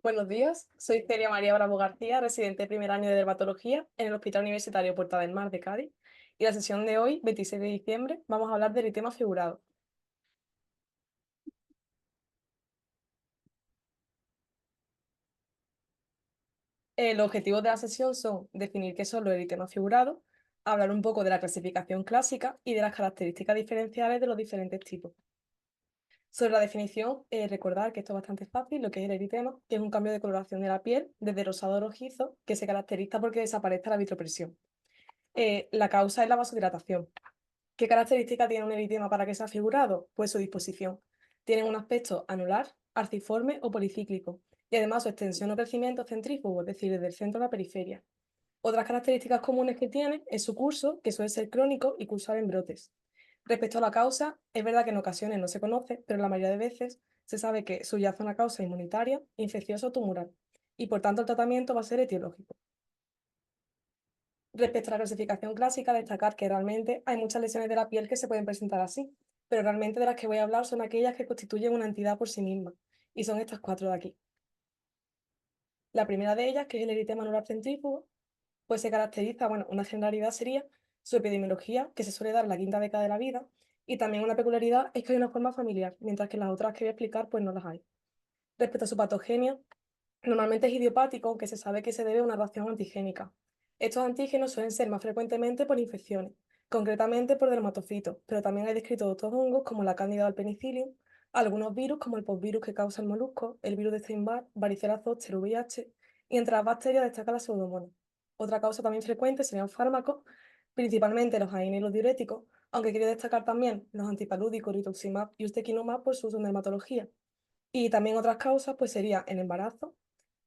Buenos días, soy Celia María Bravo García, residente de primer año de dermatología en el Hospital Universitario Puerta del Mar de Cádiz. Y la sesión de hoy, 26 de diciembre, vamos a hablar de eritema figurado. Los objetivos de la sesión son definir qué son los eritemas figurados, hablar un poco de la clasificación clásica y de las características diferenciales de los diferentes tipos. Sobre la definición, recordar que esto es bastante fácil, lo que es el eritema, que es un cambio de coloración de la piel desde rosado a rojizo, que se caracteriza porque desaparece la vitropresión. La causa es la vasodilatación. ¿Qué características tiene un eritema para que sea figurado? Pues su disposición. Tienen un aspecto anular, arciforme o policíclico, y además su extensión o crecimiento centrífugo, es decir, desde el centro a la periferia. Otras características comunes que tiene es su curso, que suele ser crónico y cursar en brotes. Respecto a la causa, es verdad que en ocasiones no se conoce, pero la mayoría de veces se sabe que subyace una causa inmunitaria, infecciosa o tumoral, y por tanto el tratamiento va a ser etiológico. Respecto a la clasificación clásica, destacar que realmente hay muchas lesiones de la piel que se pueden presentar así, pero realmente de las que voy a hablar son aquellas que constituyen una entidad por sí misma, y son estas cuatro de aquí. La primera de ellas, que es el eritema anular centrífugo, pues se caracteriza, bueno, una generalidad sería su epidemiología, que se suele dar en la quinta década de la vida, y también una peculiaridad es que hay una forma familiar, mientras que las otras que voy a explicar, pues no las hay. Respecto a su patogenia, normalmente es idiopático, aunque se sabe que se debe a una reacción antigénica. Estos antígenos suelen ser más frecuentemente por infecciones, concretamente por dermatofitos, pero también hay descritos otros hongos como la Candida al penicillium, algunos virus como el postvirus que causa el molusco, el virus de Epstein-Barr, varicela zoster VIH, y entre las bacterias destaca la pseudomonas. Otra causa también frecuente serían fármacos, principalmente los AINE y los diuréticos, aunque quiero destacar también los antipalúdicos, rituximab y ustekinumab por su uso en dermatología. Y también otras causas, pues sería el embarazo,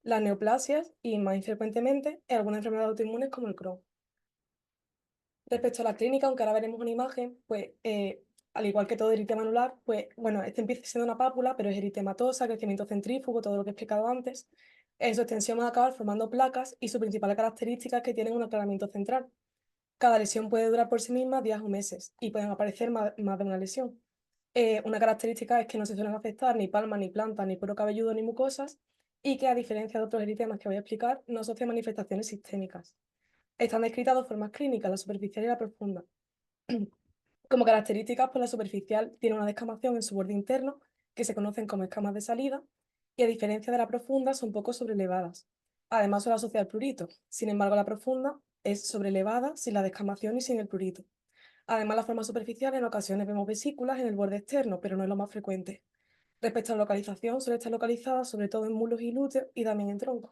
las neoplasias y, más infrecuentemente, algunas enfermedades autoinmunes como el Crohn. Respecto a la clínica, aunque ahora veremos una imagen, pues al igual que todo eritema anular, pues bueno, este empieza siendo una pápula, pero es eritematosa, crecimiento centrífugo, todo lo que he explicado antes. En su extensión va a acabar formando placas y su principal característica es que tienen un aclaramiento central. Cada lesión puede durar por sí misma días o meses y pueden aparecer más de una lesión. Una característica es que no se suelen afectar ni palmas, ni plantas, ni cuero cabelludo, ni mucosas, y que a diferencia de otros eritemas que voy a explicar, no asocian manifestaciones sistémicas. Están descritas dos formas clínicas, la superficial y la profunda. Como características, pues la superficial tiene una descamación en su borde interno, que se conocen como escamas de salida, y a diferencia de la profunda, son poco sobrelevadas. Además, suele asociar prurito. Sin embargo, la profunda es sobrelevada, sin la descamación y sin el prurito. Además, la forma superficial en ocasiones vemos vesículas en el borde externo, pero no es lo más frecuente. Respecto a la localización, suele estar localizada sobre todo en muslos y glúteos y también en troncos.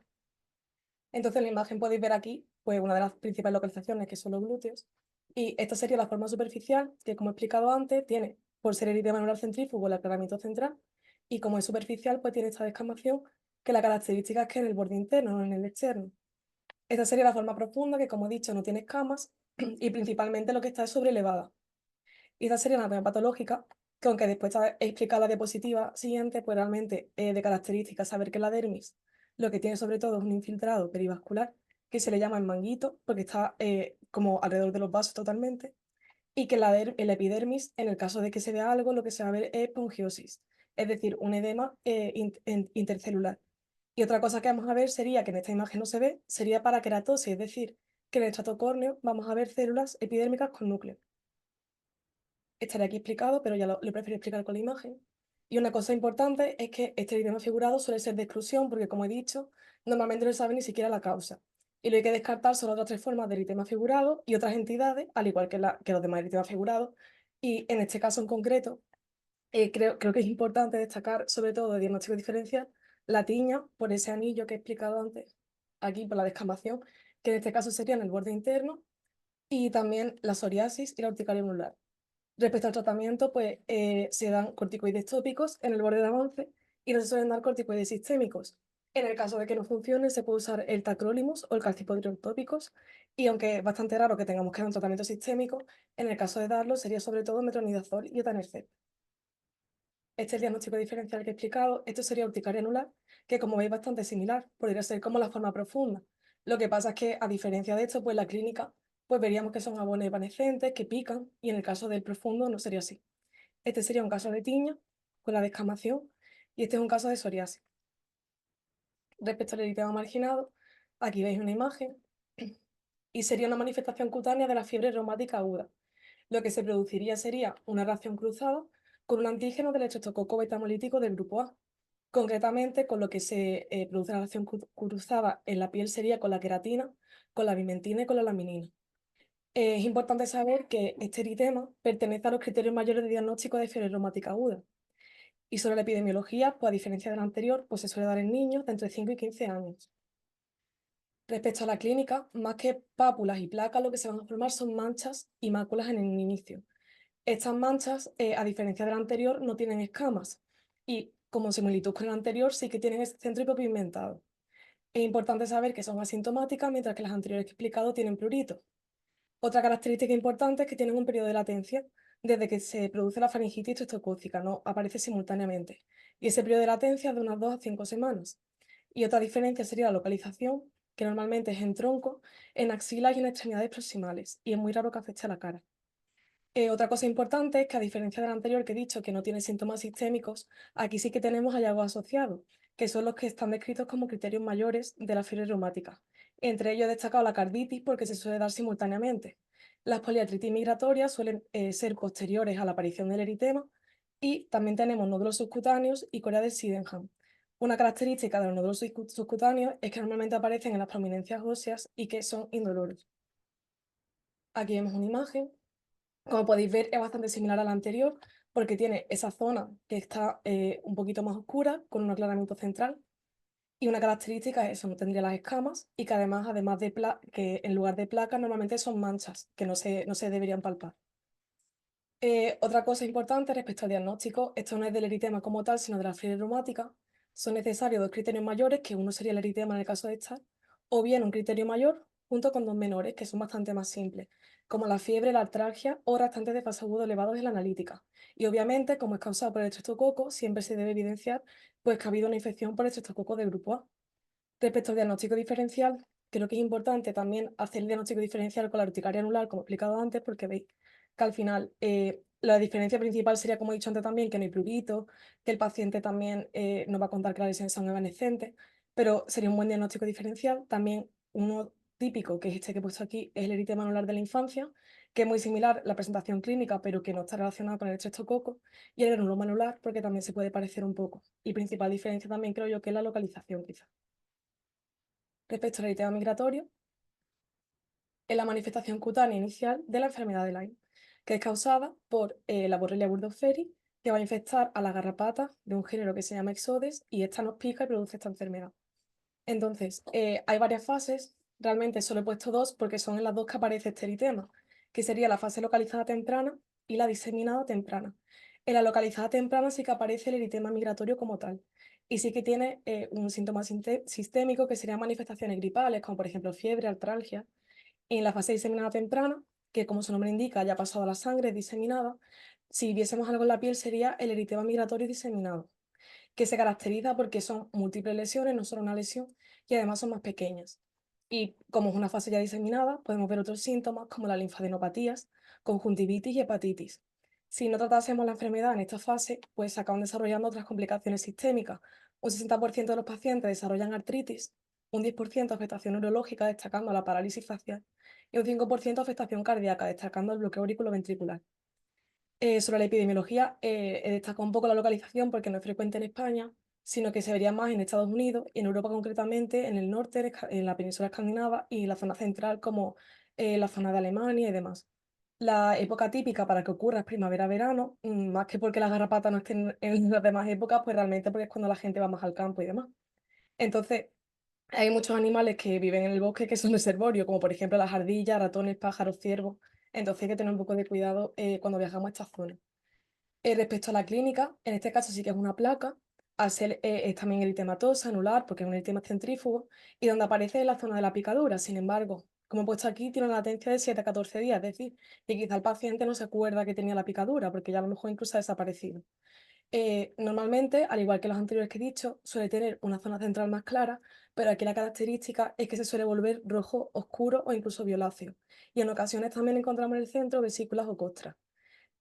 Entonces, en la imagen podéis ver aquí, pues una de las principales localizaciones que son los glúteos. Y esta sería la forma superficial, que como he explicado antes, tiene, por ser eritema anular centrífugo, el aclaramiento central, y como es superficial, pues tiene esta descamación, que la característica es que en el borde interno, no en el externo. Esta sería la forma profunda, que como he dicho, no tiene escamas, y principalmente lo que está es sobrelevada. Y esta sería una anatomía patológica, que aunque después he explicado la diapositiva siguiente, pues realmente de características saber que la dermis lo que tiene sobre todo es un infiltrado perivascular que se le llama el manguito, porque está como alrededor de los vasos totalmente, y que el epidermis, en el caso de que se vea algo, lo que se va a ver es esponjiosis, es decir, un edema intercelular. Y otra cosa que vamos a ver sería, que en esta imagen no se ve, sería paraqueratosis, es decir, que en el estrato córneo vamos a ver células epidérmicas con núcleo. Estaré aquí explicado, pero ya lo prefiero explicar con la imagen. Y una cosa importante es que este eritema figurado suele ser de exclusión porque, como he dicho, normalmente no se sabe ni siquiera la causa. Y lo que hay que descartar son otras tres formas de eritema figurado y otras entidades, al igual que los demás eritemas figurados. Y en este caso en concreto, creo que es importante destacar, sobre todo de diagnóstico diferencial, la tiña por ese anillo que he explicado antes, aquí por la descamación, que en este caso sería en el borde interno, y también la psoriasis y la urticaria anular. Respecto al tratamiento, pues se dan corticoides tópicos en el borde de avance y no se suelen dar corticoides sistémicos. En el caso de que no funcione, se puede usar el tacrolimus o el calcipodrio tópicos, y aunque es bastante raro que tengamos que dar un tratamiento sistémico, en el caso de darlo sería sobre todo metronidazol y etanercept. Este es el diagnóstico diferencial que he explicado. Esto sería urticaria anular, que como veis bastante similar, podría ser como la forma profunda. Lo que pasa es que, a diferencia de esto, pues la clínica, pues veríamos que son jabones evanescentes, que pican, y en el caso del profundo no sería así. Este sería un caso de tiña con la descamación y este es un caso de psoriasis. Respecto al eritema marginado, aquí veis una imagen y sería una manifestación cutánea de la fiebre reumática aguda. Lo que se produciría sería una reacción cruzada con un antígeno del estreptococo betamolítico del grupo A. Concretamente, con lo que se produce la reacción cruzada en la piel sería con la queratina, con la vimentina y con la laminina. Es importante saber que este eritema pertenece a los criterios mayores de diagnóstico de fiebre reumática aguda. Y sobre la epidemiología, pues a diferencia del anterior, pues se suele dar en niños de entre 5 y 15 años. Respecto a la clínica, más que pápulas y placas, lo que se van a formar son manchas y máculas en el inicio. Estas manchas, a diferencia del anterior, no tienen escamas y, como similitud con el anterior, sí que tienen ese centro hiperpigmentado. Es importante saber que son asintomáticas, mientras que las anteriores que he explicado tienen prurito. Otra característica importante es que tienen un periodo de latencia desde que se produce la faringitis trastocócica, no aparece simultáneamente. Y ese periodo de latencia es de unas 2 a 5 semanas. Y otra diferencia sería la localización, que normalmente es en tronco, en axilas y en extremidades proximales, y es muy raro que afecte a la cara. Otra cosa importante es que, a diferencia del anterior que he dicho que no tiene síntomas sistémicos, aquí sí que tenemos hallazgos asociados, que son los que están descritos como criterios mayores de la fiebre reumática. Entre ellos he destacado la carditis porque se suele dar simultáneamente. Las poliartritis migratorias suelen ser posteriores a la aparición del eritema y también tenemos nódulos subcutáneos y corea de Sydenham. Una característica de los nódulos subcutáneos es que normalmente aparecen en las prominencias óseas y que son indoloros. Aquí vemos una imagen. Como podéis ver, es bastante similar a la anterior porque tiene esa zona que está un poquito más oscura, con un aclaramiento central. Y una característica es eso, no tendría las escamas y que además de que en lugar de placas normalmente son manchas que no se deberían palpar. Otra cosa importante respecto al diagnóstico, esto no es del eritema como tal, sino de la fiebre reumática. Son necesarios dos criterios mayores, que uno sería el eritema en el caso de esta, o bien un criterio mayor junto con dos menores, que son bastante más simples, como la fiebre, la artralgia o restantes de fase agudo elevados en la analítica. Y obviamente, como es causado por el estreptococo, siempre se debe evidenciar pues, que ha habido una infección por el estreptococo de grupo A. Respecto al diagnóstico diferencial, creo que es importante también hacer el diagnóstico diferencial con la urticaria anular, como he explicado antes, porque veis que al final la diferencia principal sería, como he dicho antes también, que no hay prurito, que el paciente también no va a contar que la lesión son evanescentes, pero sería un buen diagnóstico diferencial. También uno típico, que es este que he puesto aquí, es el eritema anular de la infancia, que es muy similar a la presentación clínica, pero que no está relacionado con el estreptococo, y el granuloma anular, porque también se puede parecer un poco. Y principal diferencia también creo yo que es la localización, quizás. Respecto al eritema migratorio, es la manifestación cutánea inicial de la enfermedad de Lyme, que es causada por la Borrelia burgdorferi, que va a infectar a las garrapatas de un género que se llama Ixodes, y esta nos pica y produce esta enfermedad. Entonces, hay varias fases, realmente solo he puesto dos porque son en las dos que aparece este eritema, que sería la fase localizada temprana y la diseminada temprana. En la localizada temprana sí que aparece el eritema migratorio como tal, y sí que tiene un síntoma sistémico que serían manifestaciones gripales, como por ejemplo fiebre, artralgia. En la fase diseminada temprana, que como su nombre indica, ya ha pasado a la sangre, es diseminada, si viésemos algo en la piel sería el eritema migratorio diseminado, que se caracteriza porque son múltiples lesiones, no solo una lesión, y además son más pequeñas. Y como es una fase ya diseminada, podemos ver otros síntomas como las linfadenopatías, conjuntivitis y hepatitis. Si no tratásemos la enfermedad en esta fase, pues se acaban desarrollando otras complicaciones sistémicas. Un 60% de los pacientes desarrollan artritis, un 10% afectación neurológica, destacando la parálisis facial, y un 5% afectación cardíaca, destacando el bloqueo auriculoventricular. Sobre la epidemiología, he destacado un poco la localización porque no es frecuente en España, sino que se vería más en Estados Unidos y en Europa concretamente, en el norte, en la península escandinava y la zona central como la zona de Alemania y demás. La época típica para que ocurra es primavera-verano, más que porque las garrapatas no estén en las demás épocas, pues realmente porque es cuando la gente va más al campo y demás. Entonces, hay muchos animales que viven en el bosque que son reservorios, como por ejemplo las ardillas, ratones, pájaros, ciervos. Entonces hay que tener un poco de cuidado cuando viajamos a estas zonas. Respecto a la clínica, en este caso sí que es una placa, al ser, es también eritematosa, anular, porque es un eritema centrífugo, y donde aparece en la zona de la picadura. Sin embargo, como he puesto aquí, tiene una latencia de 7 a 14 días, es decir, que quizá el paciente no se acuerda que tenía la picadura, porque ya a lo mejor incluso ha desaparecido. Normalmente, al igual que los anteriores que he dicho, suele tener una zona central más clara, pero aquí la característica es que se suele volver rojo oscuro o incluso violáceo. Y en ocasiones también encontramos en el centro vesículas o costras.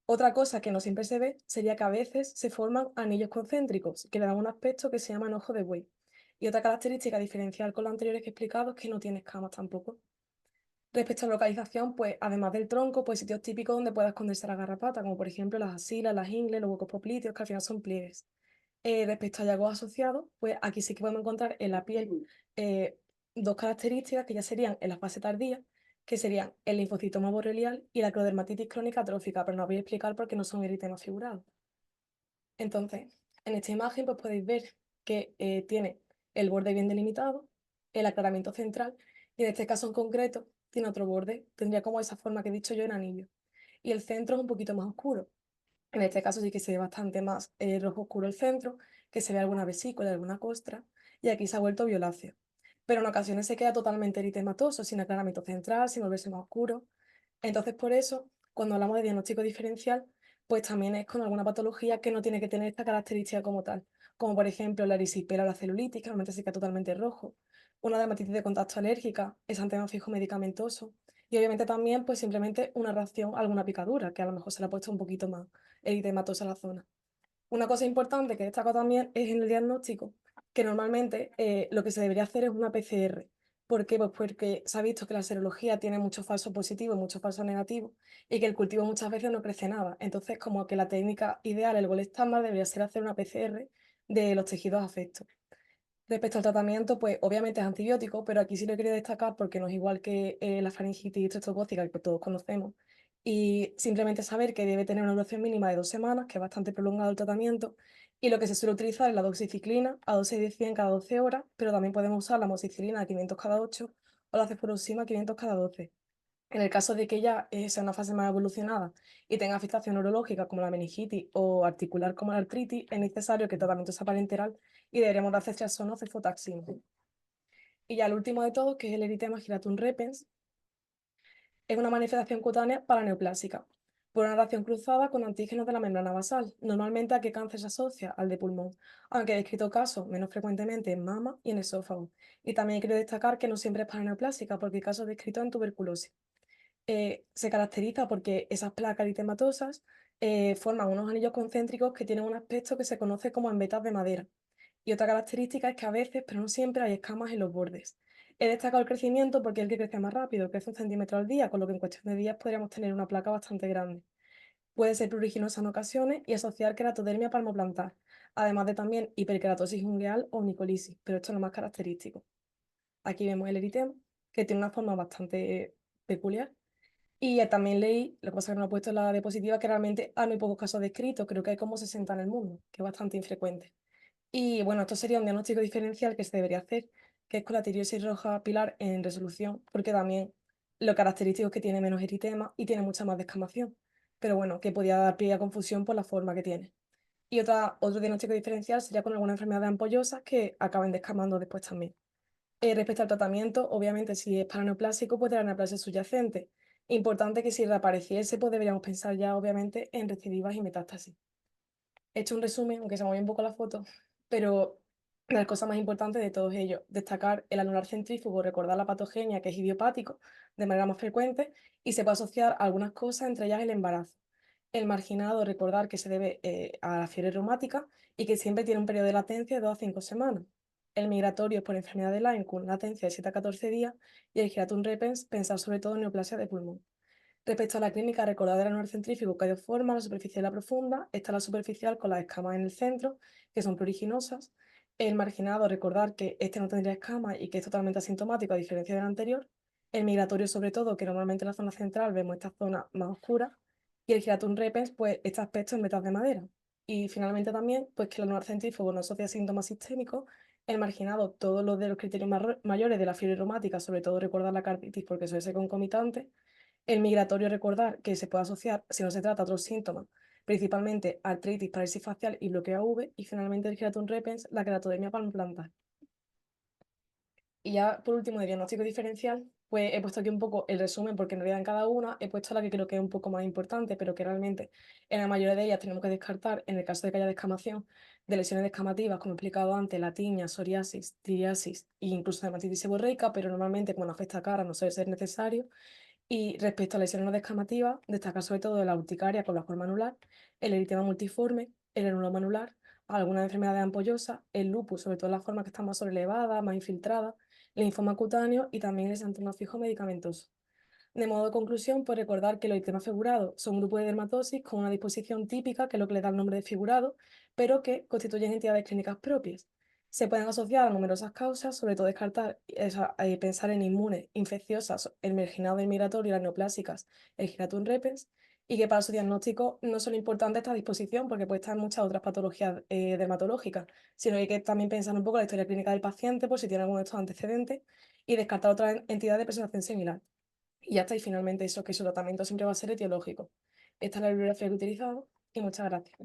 Otra cosa que no siempre se ve sería que a veces se forman anillos concéntricos que le dan un aspecto que se llama ojo de buey. Y otra característica diferencial con lo anteriores que he explicado es que no tiene escamas tampoco. Respecto a la localización, pues además del tronco, pues sitios típicos donde pueda esconderse la garrapata, como por ejemplo las axilas, las ingles, los huecos popliteos, que al final son pliegues. Respecto a hallazgos asociados, pues aquí sí que podemos encontrar en la piel eh, dos características que ya serían en la fase tardía, que serían el linfocitoma borrelial y la clodermatitis crónica atrófica, pero no voy a explicar porque no son eritemas figurados. Entonces, en esta imagen pues podéis ver que tiene el borde bien delimitado, el aclaramiento central, y en este caso en concreto tiene otro borde, tendría como esa forma que he dicho yo en anillo. Y el centro es un poquito más oscuro. En este caso sí que se ve bastante más rojo oscuro el centro, que se ve alguna vesícula, alguna costra, y aquí se ha vuelto violáceo. Pero en ocasiones se queda totalmente eritematoso, sin aclaramiento central, sin volverse más oscuro. Entonces, por eso, cuando hablamos de diagnóstico diferencial, pues también es con alguna patología que no tiene que tener esta característica como tal, como por ejemplo la erisipela o la celulitis, que normalmente se queda totalmente rojo, una dermatitis de contacto alérgica, exantema fijo medicamentoso, y obviamente también pues simplemente una reacción a alguna picadura, que a lo mejor se le ha puesto un poquito más eritematosa a la zona. Una cosa importante que destaco también es en el diagnóstico, que normalmente lo que se debería hacer es una PCR. ¿Por qué? Pues porque se ha visto que la serología tiene muchos falsos positivos y muchos falsos negativos y que el cultivo muchas veces no crece nada. Entonces, como que la técnica ideal, el gol estándar, debería ser hacer una PCR de los tejidos afectos. Respecto al tratamiento, pues obviamente es antibiótico, pero aquí sí lo he querido destacar porque no es igual que la faringitis estreptocócica que todos conocemos. Y simplemente saber que debe tener una duración mínima de 2 semanas, que es bastante prolongado el tratamiento. Y lo que se suele utilizar es la doxiciclina a dosis de 100 cada 12 horas, pero también podemos usar la amoxicilina a 500 cada 8 o la cefuroxima a 500 cada 12. En el caso de que ya sea una fase más evolucionada y tenga afectación neurológica como la meningitis o articular como la artritis, es necesario que el tratamiento sea parenteral y deberíamos dar ceftriaxona o cefotaxima. Y ya el último de todos, que es el eritema giratum repens, es una manifestación cutánea paraneoplásica por una reacción cruzada con antígenos de la membrana basal. Normalmente a qué cáncer se asocia, al de pulmón, aunque he descrito casos menos frecuentemente en mama y en esófago. Y también quiero destacar que no siempre es paraneoplásica, porque hay casos descritos en tuberculosis. Se caracteriza porque esas placas eritematosas forman unos anillos concéntricos que tienen un aspecto que se conoce como vetas de madera. Y otra característica es que a veces, pero no siempre, hay escamas en los bordes. He destacado el crecimiento porque es el que crece más rápido, crece 1 centímetro al día, con lo que en cuestión de días podríamos tener una placa bastante grande. Puede ser pruriginosa en ocasiones y asociar keratodermia palmoplantar, además de también hiperkeratosis ungueal o nicolisis, pero esto es lo más característico. Aquí vemos el eritema, que tiene una forma bastante peculiar. Y también leí, lo que pasa es que no lo he puesto en la diapositiva, que realmente hay muy pocos casos descritos, creo que hay como 60 en el mundo, que es bastante infrecuente. Y bueno, esto sería un diagnóstico diferencial que se debería hacer, que es con la tiroides roja pilar en resolución, porque también lo característico es que tiene menos eritema y tiene mucha más descamación. Pero bueno, que podía dar pie a confusión por la forma que tiene. Y otro diagnóstico diferencial sería con alguna enfermedad ampollosas que acaben descamando después también. Respecto al tratamiento, obviamente, si es paraneoplásico, pues de la neoplasia subyacente. Importante que si reapareciese, pues deberíamos pensar ya, obviamente, en recidivas y metástasis. He hecho un resumen, aunque se me mueve un poco la foto, pero las cosas más importantes de todos ellos, destacar el anular centrífugo, recordar la patogenia, que es idiopático, de manera más frecuente, y se puede asociar a algunas cosas, entre ellas el embarazo. El marginado, recordar que se debe a la fiebre reumática y que siempre tiene un periodo de latencia de 2 a 5 semanas. El migratorio es por enfermedad de Lyme con latencia de 7 a 14 días y el giratum repens, pensar sobre todo en neoplasia de pulmón. Respecto a la clínica, recordar el anular centrífugo que hay dos formas, la superficial y la profunda. Está la superficial con las escamas en el centro, que son pruriginosas. El marginado, recordar que este no tendría escamas y que es totalmente asintomático a diferencia del anterior. El migratorio, sobre todo, que normalmente en la zona central vemos esta zona más oscura. Y el giratum repens, pues este aspecto en vetas de madera. Y finalmente también, pues que el anular centrífugo no asocia síntomas sistémicos. El marginado, todos los de los criterios mayores de la fiebre reumática, sobre todo recordar la carditis porque suele ser concomitante. El migratorio, recordar que se puede asociar, si no se trata, a otros síntomas, principalmente artritis, parálisis facial y bloqueo AV, y finalmente el giratum repens, la keratodermia palmoplantar. Y ya por último, de diagnóstico diferencial, pues he puesto aquí un poco el resumen, porque en realidad en cada una he puesto la que creo que es un poco más importante, pero que realmente en la mayoría de ellas tenemos que descartar, en el caso de que haya descamación, de lesiones descamativas, como he explicado antes, la tiña, psoriasis, tiriasis e incluso dermatitis seborreica, pero normalmente como no afecta a cara no suele ser necesario. Y respecto a lesiones no descamativas, destacar sobre todo la urticaria con la forma anular, el eritema multiforme, el herulo manular, algunas enfermedades ampollosas, el lupus, sobre todo en las formas que están más sobrelevadas, más infiltradas, el linfoma cutáneo y también el exantema fijo medicamentoso. De modo de conclusión, pues recordar que los ictemas figurados son un grupo de dermatosis con una disposición típica, que es lo que le da el nombre de figurado, pero que constituyen entidades clínicas propias. Se pueden asociar a numerosas causas, sobre todo descartar, pensar en inmunes, infecciosas, el marginado del migratorio, las neoplásicas, el giratum repens, y que para su diagnóstico no solo es importante esta disposición, porque puede estar en muchas otras patologías dermatológicas, sino que hay que también pensar un poco la historia clínica del paciente por si tiene alguno de estos antecedentes y descartar otras entidades de presentación similar. Y ya está, y finalmente eso, que su tratamiento siempre va a ser etiológico. Esta es la bibliografía que he utilizado y muchas gracias.